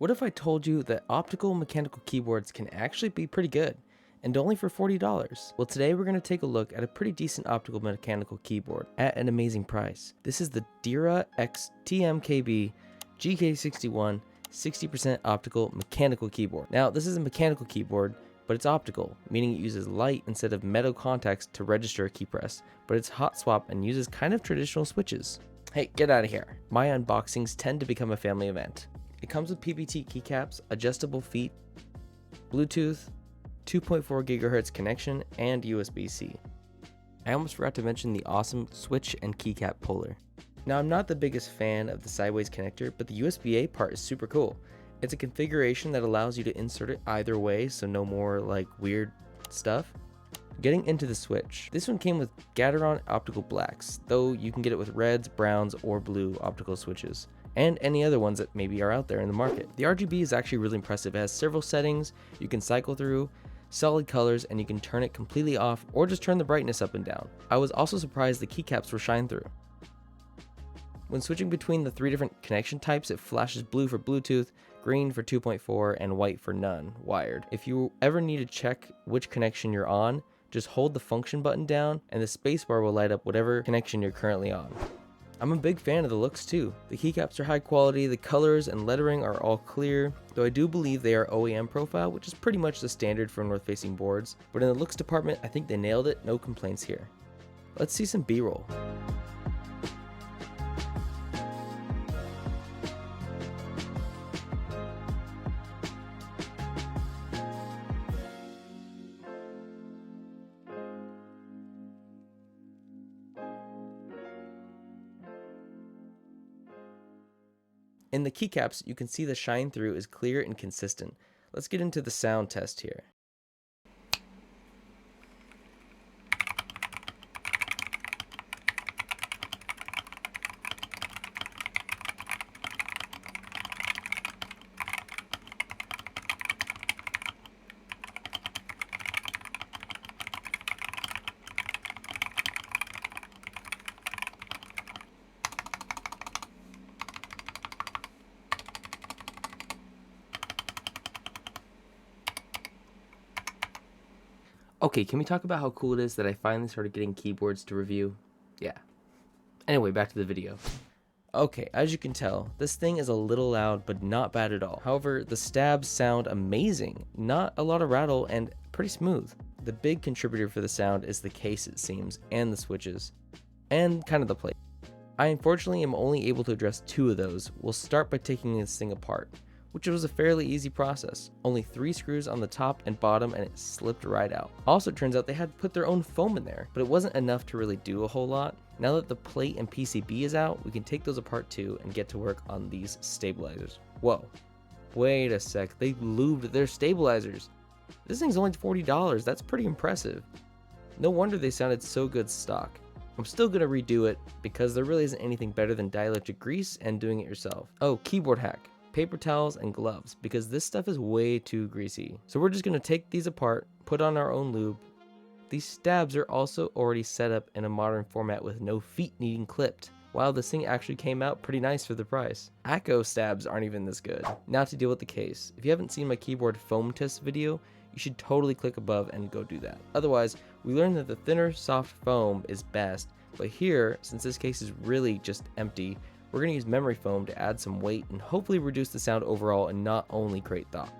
What if I told you that optical mechanical keyboards can actually be pretty good, and only for $40? Well, today we're going to take a look at a pretty decent optical mechanical keyboard at an amazing price. This is the DIERYA TMKB GK61 60% optical mechanical keyboard. Now, this is a mechanical keyboard, but it's optical, meaning it uses light instead of metal contacts to register a key press, but it's hot swap and uses kind of traditional switches. Hey, get out of here. My unboxings tend to become a family event. It comes with PBT keycaps, adjustable feet, Bluetooth, 2.4 GHz connection, and USB-C. I almost forgot to mention the awesome switch and keycap puller. Now, I'm not the biggest fan of the sideways connector, but the USB-A part is super cool. It's a configuration that allows you to insert it either way, so no more like weird stuff. Getting into the switch, this one came with Gateron optical blacks, though you can get it with reds, browns, or blue optical switches, and any other ones that maybe are out there in the market. The RGB is actually really impressive. It has several settings you can cycle through, solid colors, and you can turn it completely off or just turn the brightness up and down. I was also surprised the keycaps were shine through. When switching between the 3 different connection types, it flashes blue for Bluetooth, green for 2.4, and white for none, wired. If you ever need to check which connection you're on, just hold the function button down and the spacebar will light up whatever connection you're currently on. I'm a big fan of the looks too. The keycaps are high quality, the colors and lettering are all clear, though I do believe they are OEM profile, which is pretty much the standard for north-facing boards, but in the looks department, I think they nailed it, no complaints here. Let's see some B-roll. In the keycaps, you can see the shine through is clear and consistent. Let's get into the sound test here. Okay, can we talk about how cool it is that I finally started getting keyboards to review? Yeah. Anyway, back to the video. Okay, as you can tell, this thing is a little loud, but not bad at all. However, the stabs sound amazing, not a lot of rattle, and pretty smooth. The big contributor for the sound is the case, it seems, and the switches, and kind of the plate. I unfortunately am only able to address 2 of those. We'll start by taking this thing apart, which was a fairly easy process. Only 3 screws on the top and bottom and it slipped right out. Also, it turns out they had put their own foam in there, but it wasn't enough to really do a whole lot. Now that the plate and PCB is out, we can take those apart too and get to work on these stabilizers. Whoa, wait a sec, they lubed their stabilizers. This thing's only $40, that's pretty impressive. No wonder they sounded so good stock. I'm still gonna redo it because there really isn't anything better than dielectric grease and doing it yourself. Oh, keyboard hack. Paper towels and gloves, because this stuff is way too greasy. So we're just gonna take these apart, put on our own lube. These stabs are also already set up in a modern format with no feet needing clipped. Wow, this thing actually came out pretty nice for the price. Acco stabs aren't even this good. Now to deal with the case. If you haven't seen my keyboard foam test video, you should totally click above and go do that. Otherwise, we learned that the thinner, soft foam is best, but here, since this case is really just empty, we're going to use memory foam to add some weight and hopefully reduce the sound overall and not only create thought.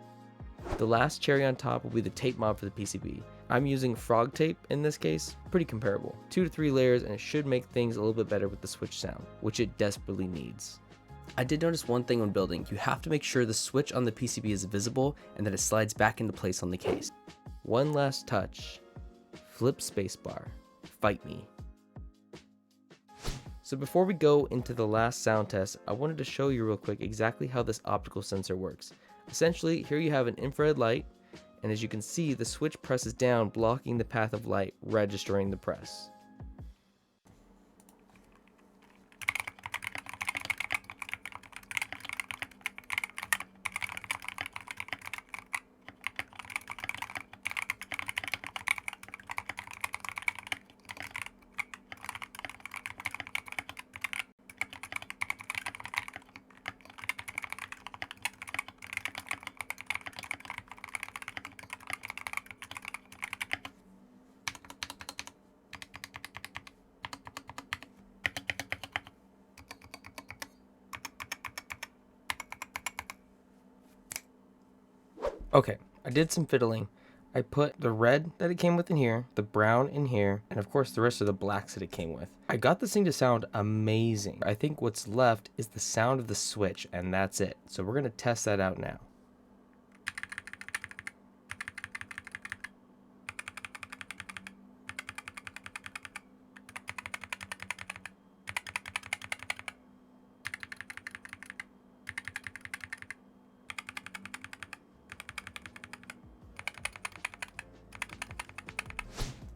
The last cherry on top will be the tape mod for the PCB. I'm using frog tape in this case, pretty comparable. 2 to 3 layers and it should make things a little bit better with the switch sound, which it desperately needs. I did notice one thing when building. You have to make sure the switch on the PCB is visible and that it slides back into place on the case. One last touch. Flip spacebar. Fight me. So before we go into the last sound test, I wanted to show you real quick exactly how this optical sensor works. Essentially, here you have an infrared light, and as you can see, the switch presses down, blocking the path of light, registering the press. Okay, I did some fiddling. I put the red that it came with in here, the brown in here, and of course the rest of the blacks that it came with. I got this thing to sound amazing. I think what's left is the sound of the switch, and that's it. So we're gonna test that out now.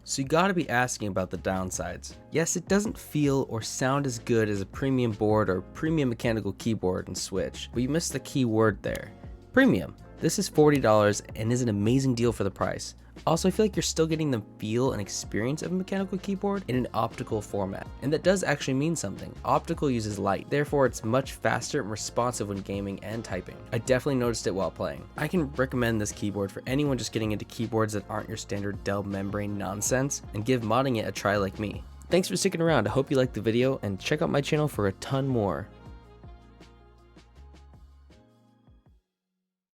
So you gotta be asking about the downsides. Yes, it doesn't feel or sound as good as a premium board or premium mechanical keyboard and switch, but you missed the key word there. Premium. This is $40 and is an amazing deal for the price. Also, I feel like you're still getting the feel and experience of a mechanical keyboard in an optical format. And that does actually mean something. Optical uses light, therefore it's much faster and responsive when gaming and typing. I definitely noticed it while playing. I can recommend this keyboard for anyone just getting into keyboards that aren't your standard Dell membrane nonsense, and give modding it a try like me. Thanks for sticking around. I hope you liked the video, and check out my channel for a ton more.